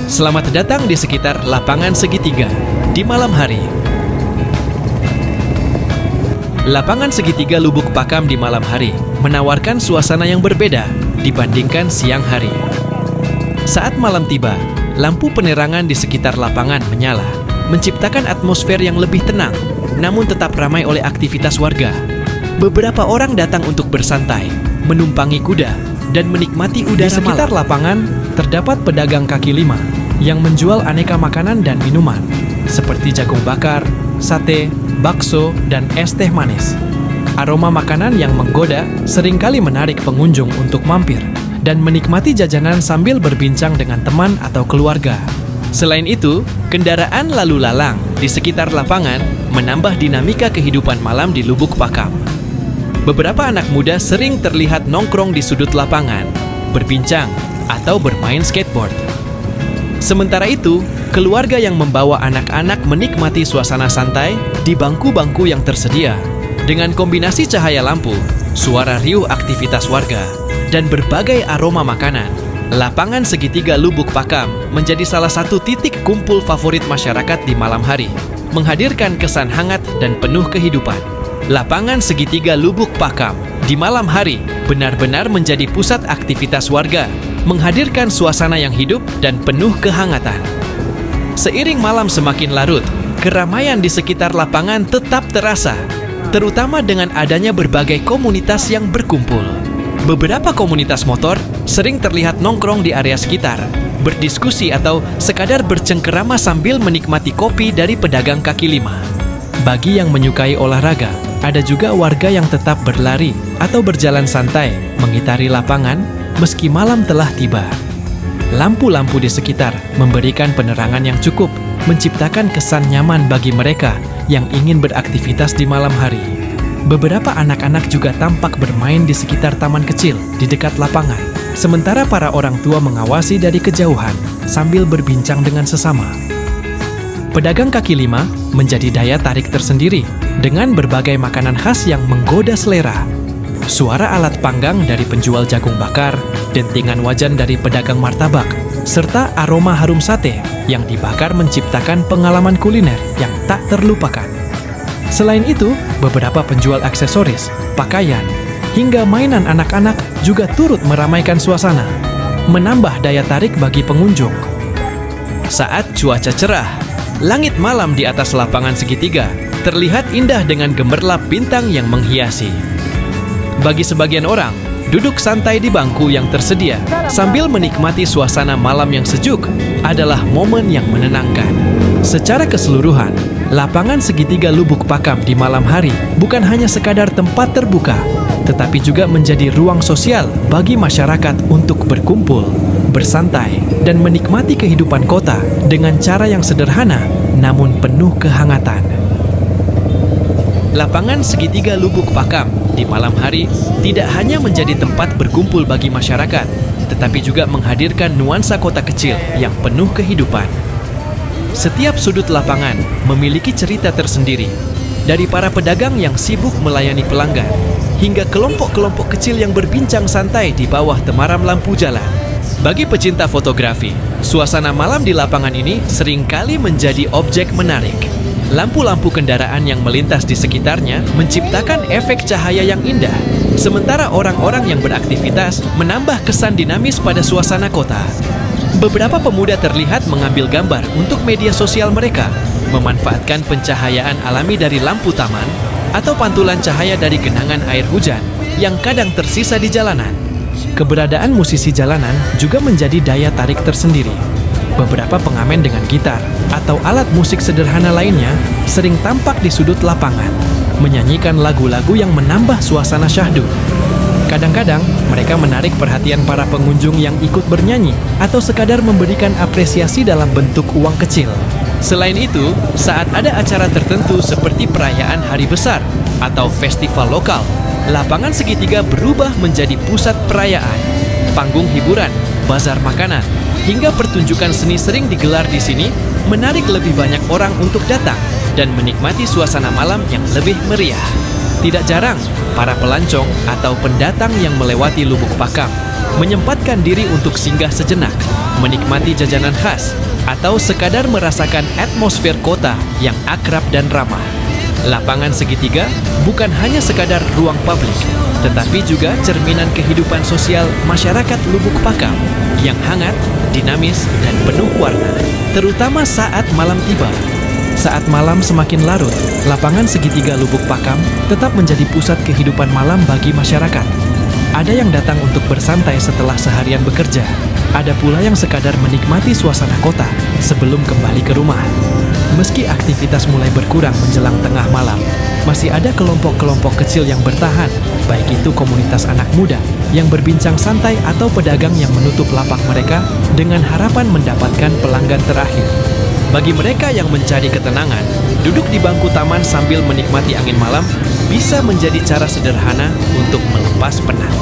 Selamat datang di sekitar lapangan segitiga di malam hari. Lapangan segitiga Lubuk Pakam di malam hari menawarkan suasana yang berbeda dibandingkan siang hari. Saat malam tiba, lampu penerangan di sekitar lapangan menyala, menciptakan atmosfer yang lebih tenang, namun tetap ramai oleh aktivitas warga. Beberapa orang datang untuk bersantai, menumpangi kuda, dan menikmati udara malam. Di sekitar lapangan, terdapat pedagang kaki lima yang menjual aneka makanan dan minuman, seperti jagung bakar, sate, bakso, dan es teh manis. Aroma makanan yang menggoda seringkali menarik pengunjung untuk mampir dan menikmati jajanan sambil berbincang dengan teman atau keluarga. Selain itu, kendaraan lalu lalang di sekitar lapangan menambah dinamika kehidupan malam di Lubuk Pakam. Beberapa anak muda sering terlihat nongkrong di sudut lapangan, berbincang, atau bermain skateboard. Sementara itu, keluarga yang membawa anak-anak menikmati suasana santai di bangku-bangku yang tersedia. Dengan kombinasi cahaya lampu, suara riuh aktivitas warga, dan berbagai aroma makanan, lapangan segitiga Lubuk Pakam menjadi salah satu titik kumpul favorit masyarakat di malam hari, menghadirkan kesan hangat dan penuh kehidupan. Lapangan segitiga Lubuk Pakam di malam hari benar-benar menjadi pusat aktivitas warga, menghadirkan suasana yang hidup dan penuh kehangatan. Seiring malam semakin larut, keramaian di sekitar lapangan tetap terasa, terutama dengan adanya berbagai komunitas yang berkumpul. Beberapa komunitas motor sering terlihat nongkrong di area sekitar, berdiskusi atau sekadar bercengkerama sambil menikmati kopi dari pedagang kaki lima. Bagi yang menyukai olahraga, ada juga warga yang tetap berlari atau berjalan santai mengitari lapangan meski malam telah tiba. Lampu-lampu di sekitar memberikan penerangan yang cukup, menciptakan kesan nyaman bagi mereka yang ingin beraktivitas di malam hari. Beberapa anak-anak juga tampak bermain di sekitar taman kecil di dekat lapangan, sementara para orang tua mengawasi dari kejauhan sambil berbincang dengan sesama. Pedagang kaki lima menjadi daya tarik tersendiri dengan berbagai makanan khas yang menggoda selera. Suara alat panggang dari penjual jagung bakar, dentingan wajan dari pedagang martabak, serta aroma harum sate yang dibakar menciptakan pengalaman kuliner yang tak terlupakan. Selain itu, beberapa penjual aksesoris, pakaian, hingga mainan anak-anak juga turut meramaikan suasana, menambah daya tarik bagi pengunjung. Saat cuaca cerah, langit malam di atas lapangan segitiga terlihat indah dengan gemerlap bintang yang menghiasi. Bagi sebagian orang, duduk santai di bangku yang tersedia sambil menikmati suasana malam yang sejuk adalah momen yang menenangkan. Secara keseluruhan, lapangan segitiga Lubuk Pakam di malam hari bukan hanya sekadar tempat terbuka, tetapi juga menjadi ruang sosial bagi masyarakat untuk berkumpul, bersantai, dan menikmati kehidupan kota dengan cara yang sederhana namun penuh kehangatan. Lapangan segitiga Lubuk Pakam di malam hari tidak hanya menjadi tempat berkumpul bagi masyarakat, tetapi juga menghadirkan nuansa kota kecil yang penuh kehidupan. Setiap sudut lapangan memiliki cerita tersendiri, dari para pedagang yang sibuk melayani pelanggan, hingga kelompok-kelompok kecil yang berbincang santai di bawah temaram lampu jalan. Bagi pecinta fotografi, suasana malam di lapangan ini seringkali menjadi objek menarik. Lampu-lampu kendaraan yang melintas di sekitarnya menciptakan efek cahaya yang indah, sementara orang-orang yang beraktivitas menambah kesan dinamis pada suasana kota. Beberapa pemuda terlihat mengambil gambar untuk media sosial mereka, memanfaatkan pencahayaan alami dari lampu taman atau pantulan cahaya dari genangan air hujan yang kadang tersisa di jalanan. Keberadaan musisi jalanan juga menjadi daya tarik tersendiri. Beberapa pengamen dengan gitar atau alat musik sederhana lainnya sering tampak di sudut lapangan, menyanyikan lagu-lagu yang menambah suasana syahdu. Kadang-kadang, mereka menarik perhatian para pengunjung yang ikut bernyanyi atau sekadar memberikan apresiasi dalam bentuk uang kecil. Selain itu, saat ada acara tertentu seperti perayaan hari besar atau festival lokal, lapangan segitiga berubah menjadi pusat perayaan. Panggung hiburan, bazar makanan, hingga pertunjukan seni sering digelar di sini, menarik lebih banyak orang untuk datang dan menikmati suasana malam yang lebih meriah. Tidak jarang, para pelancong atau pendatang yang melewati Lubuk Pakam menyempatkan diri untuk singgah sejenak, menikmati jajanan khas, atau sekadar merasakan atmosfer kota yang akrab dan ramah. Lapangan segitiga bukan hanya sekadar ruang publik, tetapi juga cerminan kehidupan sosial masyarakat Lubuk Pakam yang hangat, dinamis, dan penuh warna, terutama saat malam tiba. Saat malam semakin larut, lapangan segitiga Lubuk Pakam tetap menjadi pusat kehidupan malam bagi masyarakat. Ada yang datang untuk bersantai setelah seharian bekerja. Ada pula yang sekadar menikmati suasana kota sebelum kembali ke rumah. Meski aktivitas mulai berkurang menjelang tengah malam, masih ada kelompok-kelompok kecil yang bertahan, baik itu komunitas anak muda yang berbincang santai atau pedagang yang menutup lapak mereka dengan harapan mendapatkan pelanggan terakhir. Bagi mereka yang mencari ketenangan, duduk di bangku taman sambil menikmati angin malam bisa menjadi cara sederhana untuk melepas penat.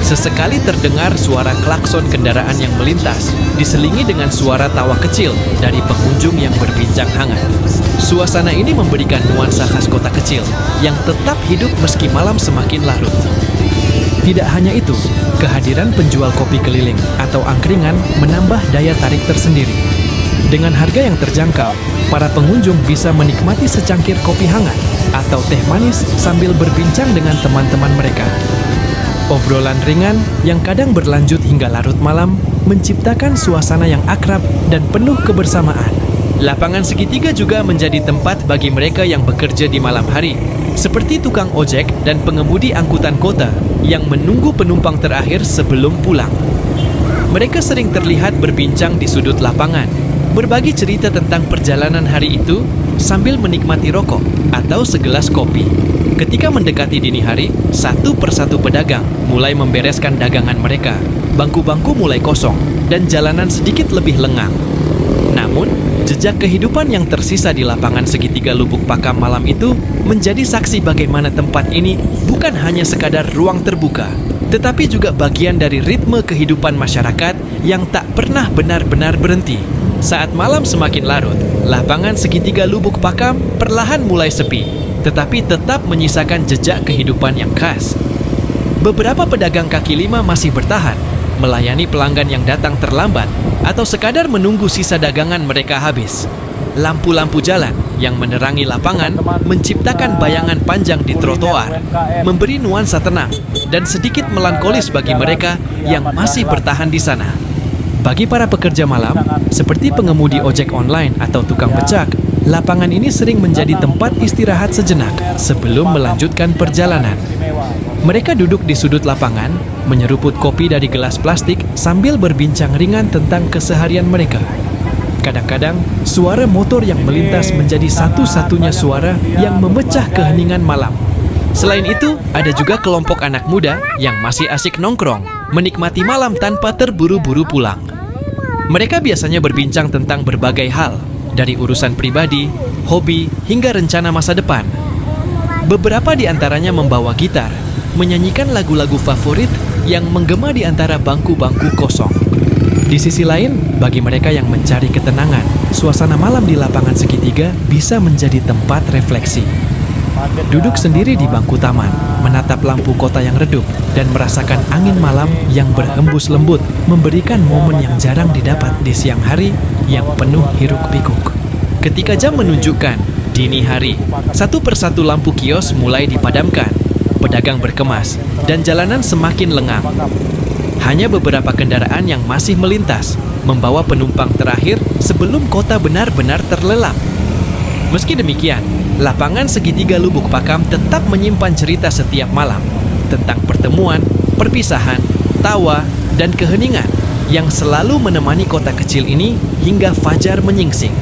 Sesekali terdengar suara klakson kendaraan yang melintas, diselingi dengan suara tawa kecil dari pengunjung yang berbincang hangat. Suasana ini memberikan nuansa khas kota kecil yang tetap hidup meski malam semakin larut. Tidak hanya itu, kehadiran penjual kopi keliling atau angkringan menambah daya tarik tersendiri. Dengan harga yang terjangkau, para pengunjung bisa menikmati secangkir kopi hangat atau teh manis sambil berbincang dengan teman-teman mereka. Obrolan ringan yang kadang berlanjut hingga larut malam menciptakan suasana yang akrab dan penuh kebersamaan. Lapangan segitiga juga menjadi tempat bagi mereka yang bekerja di malam hari, seperti tukang ojek dan pengemudi angkutan kota yang menunggu penumpang terakhir sebelum pulang. Mereka sering terlihat berbincang di sudut lapangan, berbagi cerita tentang perjalanan hari itu sambil menikmati rokok atau segelas kopi. Ketika mendekati dini hari, satu persatu pedagang mulai membereskan dagangan mereka. Bangku-bangku mulai kosong dan jalanan sedikit lebih lengang. Namun, jejak kehidupan yang tersisa di lapangan segitiga Lubuk Pakam malam itu menjadi saksi bagaimana tempat ini bukan hanya sekadar ruang terbuka, tetapi juga bagian dari ritme kehidupan masyarakat yang tak pernah benar-benar berhenti. Saat malam semakin larut, lapangan segitiga Lubuk Pakam perlahan mulai sepi, tetapi tetap menyisakan jejak kehidupan yang khas. Beberapa pedagang kaki lima masih bertahan, melayani pelanggan yang datang terlambat, atau sekadar menunggu sisa dagangan mereka habis. Lampu-lampu jalan yang menerangi lapangan menciptakan bayangan panjang di trotoar, memberi nuansa tenang dan sedikit melankolis bagi mereka yang masih bertahan di sana. Bagi para pekerja malam, seperti pengemudi ojek online atau tukang becak, lapangan ini sering menjadi tempat istirahat sejenak sebelum melanjutkan perjalanan. Mereka duduk di sudut lapangan, menyeruput kopi dari gelas plastik sambil berbincang ringan tentang keseharian mereka. Kadang-kadang, suara motor yang melintas menjadi satu-satunya suara yang memecah keheningan malam. Selain itu, ada juga kelompok anak muda yang masih asik nongkrong, menikmati malam tanpa terburu-buru pulang. Mereka biasanya berbincang tentang berbagai hal, dari urusan pribadi, hobi, hingga rencana masa depan. Beberapa di antaranya membawa gitar, menyanyikan lagu-lagu favorit yang menggema di antara bangku-bangku kosong. Di sisi lain, bagi mereka yang mencari ketenangan, suasana malam di lapangan segitiga bisa menjadi tempat refleksi. Duduk sendiri di bangku taman, menatap lampu kota yang redup, dan merasakan angin malam yang berhembus lembut memberikan momen yang jarang didapat di siang hari yang penuh hiruk-pikuk. Ketika jam menunjukkan dini hari, satu persatu lampu kios mulai dipadamkan, pedagang berkemas, dan jalanan semakin lengang. Hanya beberapa kendaraan yang masih melintas, membawa penumpang terakhir sebelum kota benar-benar terlelap. Meski demikian, lapangan segitiga Lubuk Pakam tetap menyimpan cerita setiap malam tentang pertemuan, perpisahan, tawa, dan keheningan yang selalu menemani kota kecil ini hingga fajar menyingsing.